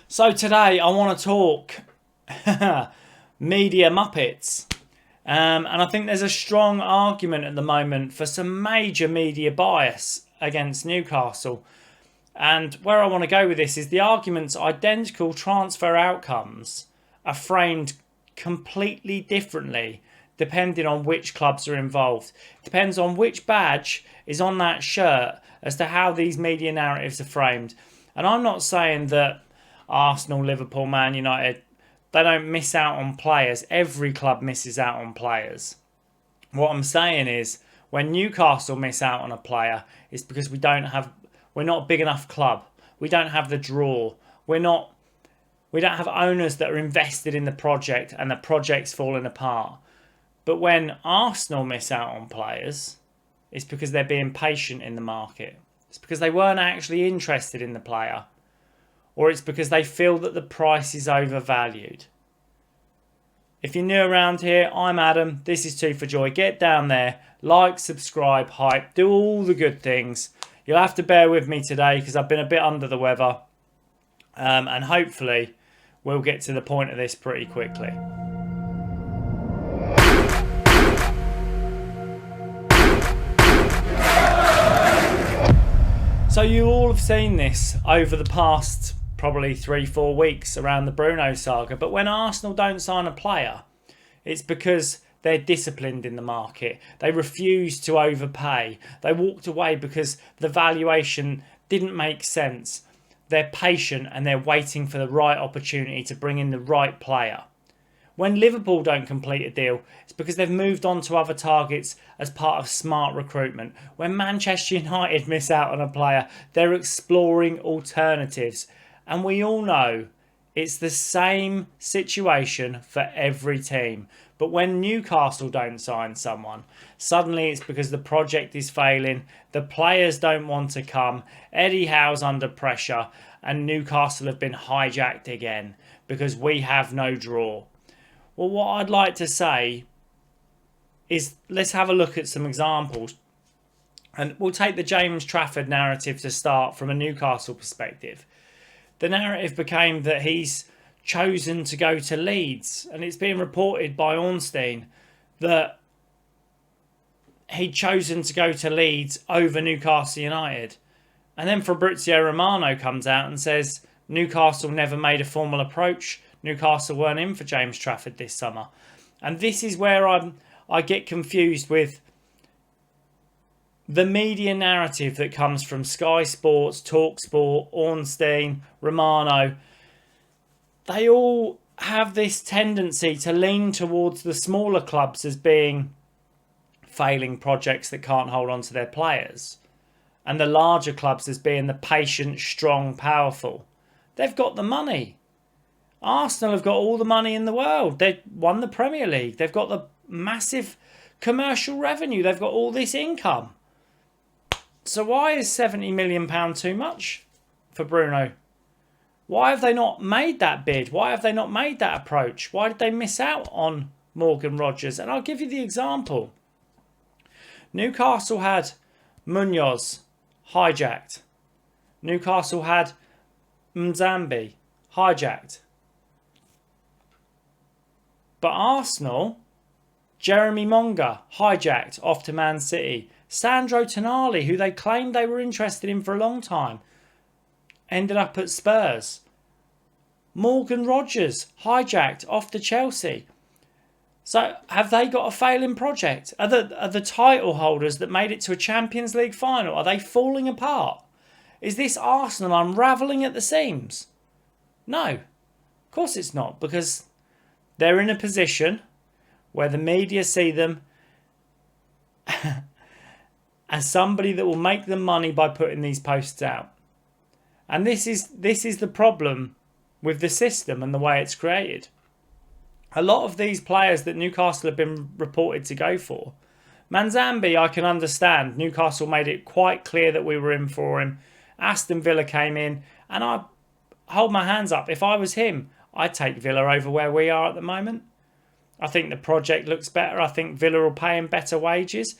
So today I want to talk media muppets. And I think there's a strong argument at the moment for some major media bias against Newcastle. And where I want to go with this is the argument's identical transfer outcomes are framed completely differently depending on which clubs are involved. Depends on which badge is on that shirt as to how these media narratives are framed. And I'm not saying that Arsenal, Liverpool, Man United, they don't miss out on players. Every club misses out on players. What I'm saying is when Newcastle miss out on a player, it's because we're not a big enough club. We don't have the draw. We don't have owners that are invested in the project and the project's falling apart. But when Arsenal miss out on players, it's because they're being patient in the market. It's because they weren't actually interested in the player. Or it's because they feel that the price is overvalued. If you're new around here, I'm Adam. This is Two for Joy. Get down there, like, subscribe, hype, do all the good things. You'll have to bear with me today because I've been a bit under the weather. And hopefully we'll get to the point of this pretty quickly. So you all have seen this over the past probably 3-4 weeks around the Bruno saga. But when Arsenal don't sign a player, it's because they're disciplined in the market. They refuse to overpay. They walked away because the valuation didn't make sense. They're patient and they're waiting for the right opportunity to bring in the right player. When Liverpool don't complete a deal, it's because they've moved on to other targets as part of smart recruitment. When Manchester United miss out on a player, they're exploring alternatives. And we all know it's the same situation for every team. But when Newcastle don't sign someone, suddenly it's because the project is failing, the players don't want to come, Eddie Howe's under pressure, and Newcastle have been hijacked again because we have no draw. Well, what I'd like to say is let's have a look at some examples. And we'll take the James Trafford narrative to start from a Newcastle perspective. The narrative became that he's chosen to go to Leeds. And it's being reported by Ornstein that he'd chosen to go to Leeds over Newcastle United. And then Fabrizio Romano comes out and says Newcastle never made a formal approach. Newcastle weren't in for James Trafford this summer. And this is where I get confused with the media narrative that comes from Sky Sports, TalkSport, Ornstein, Romano. They all have this tendency to lean towards the smaller clubs as being failing projects that can't hold on to their players, and the larger clubs as being the patient, strong, powerful. They've got the money. Arsenal have got all the money in the world. They've won the Premier League. They've got the massive commercial revenue. They've got all this income. So why is £70 million too much for Bruno? Why have they not made that bid? Why have they not made that approach? Why did they miss out on Morgan Rogers? And I'll give you the example. Newcastle had Munoz hijacked. Newcastle had Mzambi hijacked. But Arsenal, Jeremy Monga, hijacked off to Man City. Sandro Tonali, who they claimed they were interested in for a long time, ended up at Spurs. Morgan Rogers, hijacked off to Chelsea. So have they got a failing project? Are the title holders that made it to a Champions League final, are they falling apart? Is this Arsenal unravelling at the seams? No, of course it's not, because they're in a position where the media see them as somebody that will make them money by putting these posts out. And this is the problem with the system and the way it's created. A lot of these players that Newcastle have been reported to go for, Manzambi, I can understand. Newcastle made it quite clear that we were in for him. Aston Villa came in, and I hold my hands up. If I was him, I'd take Villa over where we are at the moment. I think the project looks better. I think Villa will pay him better wages.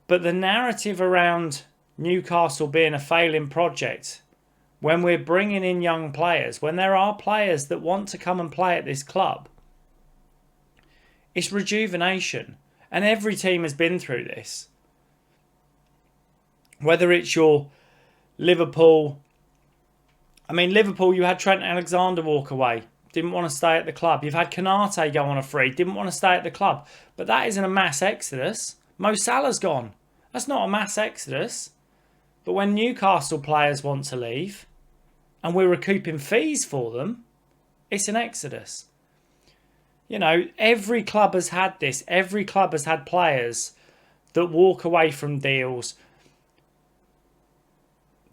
But the narrative around Newcastle being a failing project when we're bringing in young players, when there are players that want to come and play at this club, it's rejuvenation. And every team has been through this. Whether it's your Liverpool. I mean, Liverpool, you had Trent Alexander walk away. Didn't want to stay at the club. You've had Konate go on a free. Didn't want to stay at the club. But that isn't a mass exodus. Mo Salah's gone. That's not a mass exodus. But when Newcastle players want to leave and we're recouping fees for them, it's an exodus. You know, every club has had this. Every club has had players that walk away from deals.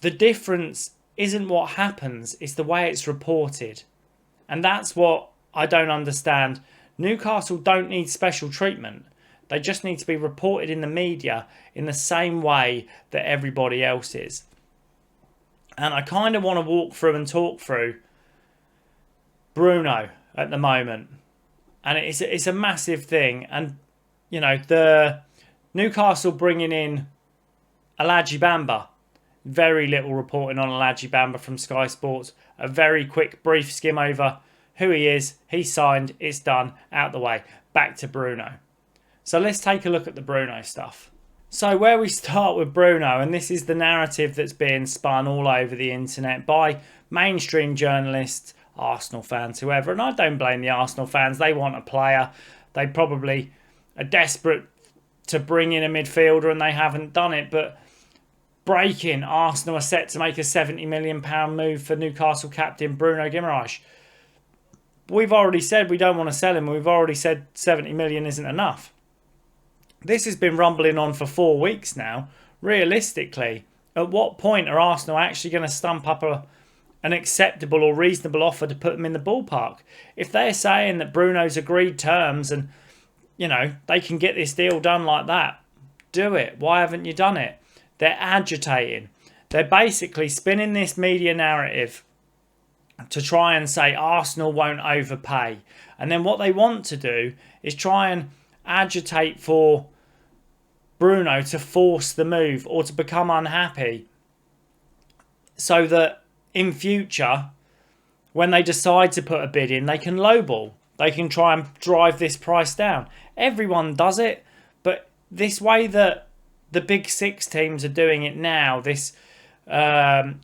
The difference isn't what happens, it's the way it's reported. And that's what I don't understand. Newcastle don't need special treatment. They just need to be reported in the media in the same way that everybody else is. And I kind of want to walk through and talk through Bruno at the moment. And it's a massive thing. And, you know, the Newcastle bringing in Aladji Bamba. Very little reporting on Aladji Bamba from Sky Sports. A very quick, brief skim over who he is. He's signed. It's done. Out the way. Back to Bruno. So let's take a look at the Bruno stuff. So where we start with Bruno, and this is the narrative that's being spun all over the internet by mainstream journalists, Arsenal fans, whoever. And I don't blame the Arsenal fans. They want a player. They probably are desperate to bring in a midfielder and they haven't done it. But breaking, Arsenal are set to make a £70 million move for Newcastle captain Bruno Guimarães. We've already said we don't want to sell him. We've already said 70 million isn't enough. This has been rumbling on for 4 weeks now. Realistically, at what point are Arsenal actually going to stump up an acceptable or reasonable offer to put them in the ballpark? If they're saying that Bruno's agreed terms and, you know, they can get this deal done like that, do it. Why haven't you done it? They're agitating. They're basically spinning this media narrative to try and say Arsenal won't overpay. And then what they want to do is try and agitate for Bruno to force the move or to become unhappy so that in future, when they decide to put a bid in, they can lowball. They can try and drive this price down. Everyone does it, but this way that the big six teams are doing it now, this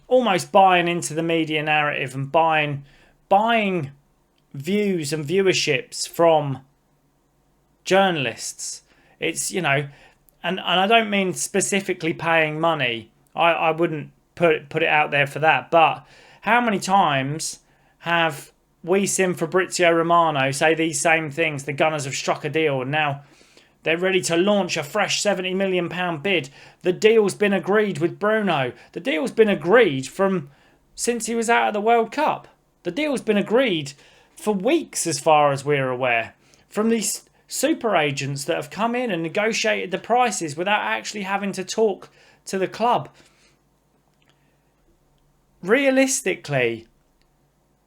almost buying into the media narrative and buying views and viewerships from journalists. It's, you know, and I don't mean specifically paying money. I wouldn't put it out there for that. But how many times have we seen Fabrizio Romano say these same things? The Gunners have struck a deal and now they're ready to launch a fresh £70 million bid. The deal's been agreed with Bruno. The deal's been agreed since he was out of the World Cup. The deal's been agreed for weeks as far as we're aware. From these super agents that have come in and negotiated the prices without actually having to talk to the club. Realistically,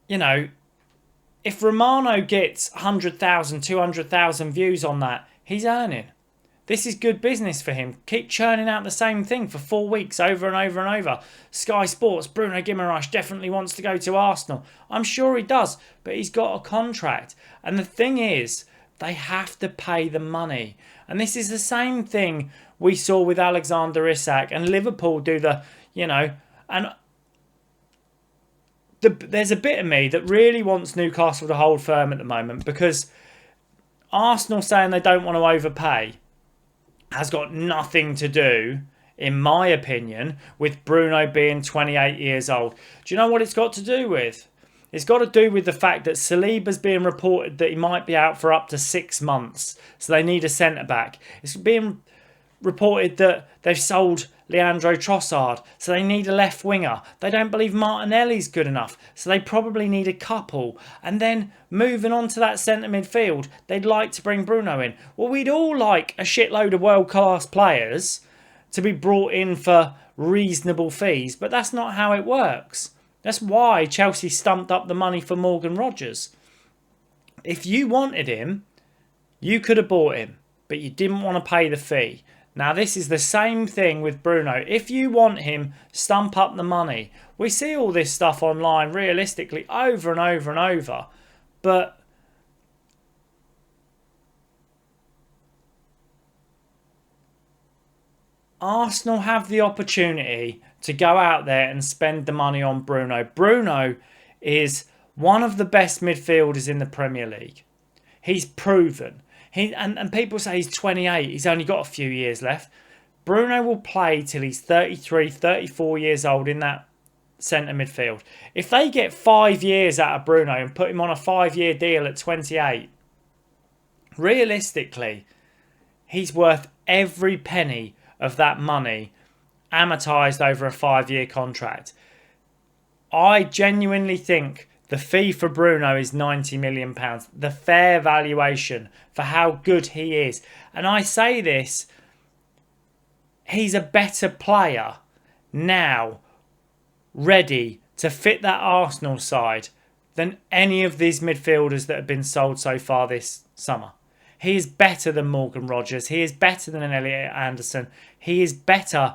you know, if Romano gets 100,000, 200,000 views on that, he's earning. This is good business for him. Keep churning out the same thing for 4 weeks over and over and over. Sky Sports, Bruno Guimaraes definitely wants to go to Arsenal. I'm sure he does, but he's got a contract. And the thing is, they have to pay the money. And this is the same thing we saw with Alexander Isak and Liverpool do the, you know, and there's a bit of me that really wants Newcastle to hold firm at the moment because Arsenal saying they don't want to overpay has got nothing to do, in my opinion, with Bruno being 28 years old. Do you know what it's got to do with? It's got to do with the fact that Saliba's being reported that he might be out for up to 6 months. So they need a centre-back. It's being reported that they've sold Leandro Trossard. So they need a left winger. They don't believe Martinelli's good enough. So they probably need a couple. And then moving on to that centre midfield, they'd like to bring Bruno in. Well, we'd all like a shitload of world-class players to be brought in for reasonable fees. But that's not how it works. That's why Chelsea stumped up the money for Morgan Rogers. If you wanted him, you could have bought him, but you didn't want to pay the fee. Now, this is the same thing with Bruno. If you want him, stump up the money. We see all this stuff online realistically over and over and over. But Arsenal have the opportunity to go out there and spend the money on Bruno. Bruno is one of the best midfielders in the Premier League. He's proven. And people say he's 28. He's only got a few years left. Bruno will play till he's 33, 34 years old in that centre midfield. If they get 5 years out of Bruno and put him on a 5-year deal at 28, realistically, he's worth every penny of that money amortised over a 5-year contract. I genuinely think the fee for Bruno is £90 million. The fair valuation for how good he is. And I say this, he's a better player now, ready to fit that Arsenal side than any of these midfielders that have been sold so far this summer. He is better than Morgan Rogers. He is better than Elliot Anderson. He is better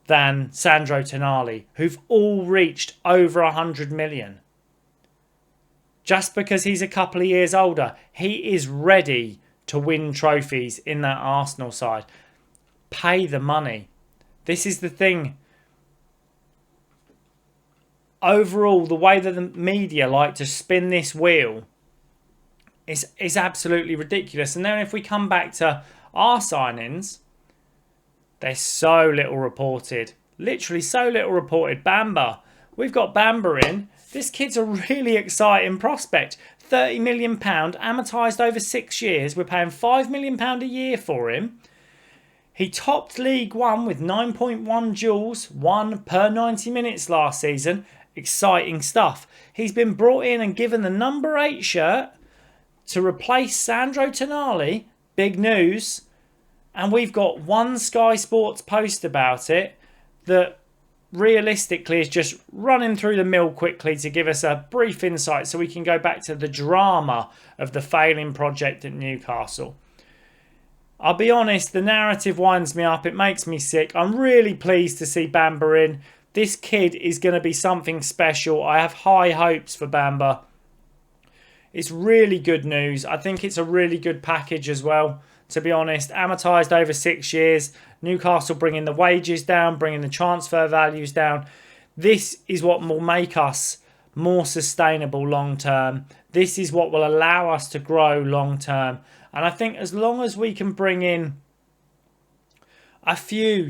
than Sandro Tonali, who've all reached over 100 million. Just because he's a couple of years older, he is ready to win trophies in that Arsenal side. Pay the money. This is the thing. Overall, the way that the media like to spin this wheel is absolutely ridiculous. And then if we come back to our signings, they're so little reported. Literally so little reported. Bamba. We've got Bamba in. This kid's a really exciting prospect. £30 million amortised over 6 years. We're paying £5 million a year for him. He topped League One with 9.1 duels, 1 per 90 minutes last season. Exciting stuff. He's been brought in and given the number 8 shirt to replace Sandro Tonali. Big news. And we've got one Sky Sports post about it that realistically is just running through the mill quickly to give us a brief insight so we can go back to the drama of the failing project at Newcastle. I'll be honest, the narrative winds me up. It makes me sick. I'm really pleased to see Bamba in. This kid is going to be something special. I have high hopes for Bamba. It's really good news. I think it's a really good package as well, to be honest. Amortised over 6 years. Newcastle bringing the wages down, bringing the transfer values down. This is what will make us more sustainable long term. This is what will allow us to grow long term. And I think as long as we can bring in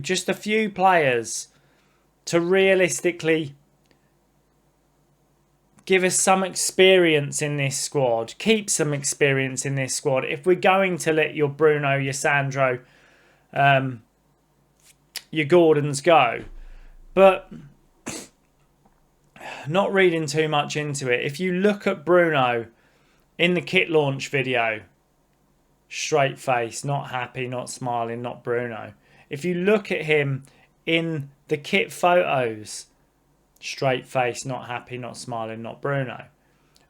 just a few players to realistically give us some experience in this squad, keep some experience in this squad. If we're going to let your Bruno, your Sandro, your Gordons go, but not reading too much into it. If you look at Bruno in the kit launch video, straight face, not happy, not smiling, not Bruno. If you look at him in the kit photos, straight face, not happy, not smiling, not Bruno.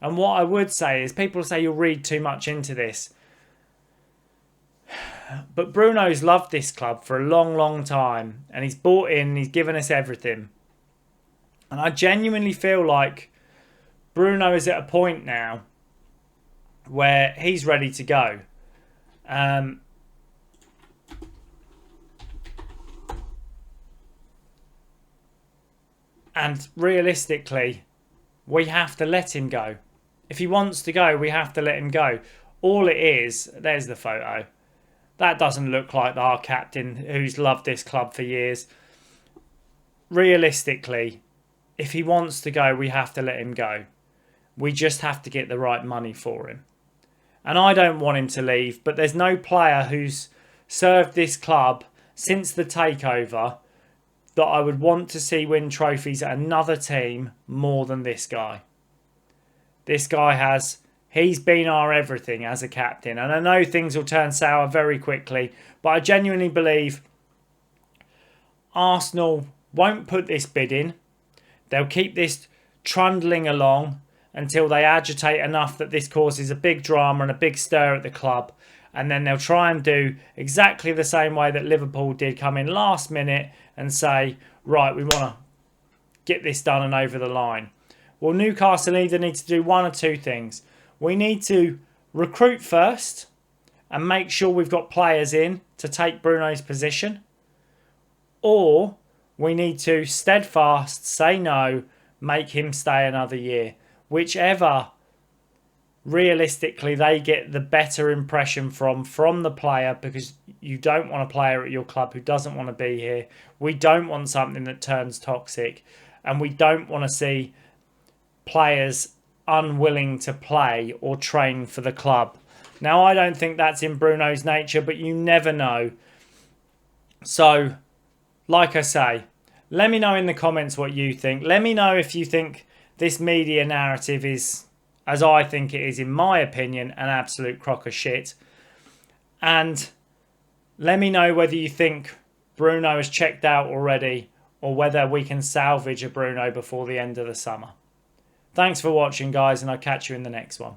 And what I would say is, people say you'll read too much into this, but Bruno's loved this club for a long, long time, and he's bought in, he's given us everything. And I genuinely feel like Bruno is at a point now where he's ready to go. And realistically, we have to let him go. If he wants to go, we have to let him go. All it is, there's the photo. That doesn't look like our captain who's loved this club for years. Realistically, if he wants to go, we have to let him go. We just have to get the right money for him. And I don't want him to leave, but there's no player who's served this club since the takeover that I would want to see win trophies at another team more than this guy. This guy he's been our everything as a captain. And I know things will turn sour very quickly, but I genuinely believe Arsenal won't put this bid in. They'll keep this trundling along until they agitate enough that this causes a big drama and a big stir at the club. and then they'll try and do exactly the same way that Liverpool did, come in last minute and say, right, we want to get this done and over the line. Well, Newcastle either need to do one or two things. We need to recruit first and make sure we've got players in to take Bruno's position, or we need to steadfast say no, make him stay another year. Whichever realistically they get the better impression from the player, because you don't want a player at your club who doesn't want to be here. We don't want something that turns toxic, and we don't want to see players unwilling to play or train for the club. Now, I don't think that's in Bruno's nature, but you never know. So, like I say, let me know in the comments what you think. Let me know if you think this media narrative is, as I think it is, in my opinion, an absolute crock of shit. And let me know whether you think Bruno has checked out already, or whether we can salvage a Bruno before the end of the summer. Thanks for watching, guys, and I'll catch you in the next one.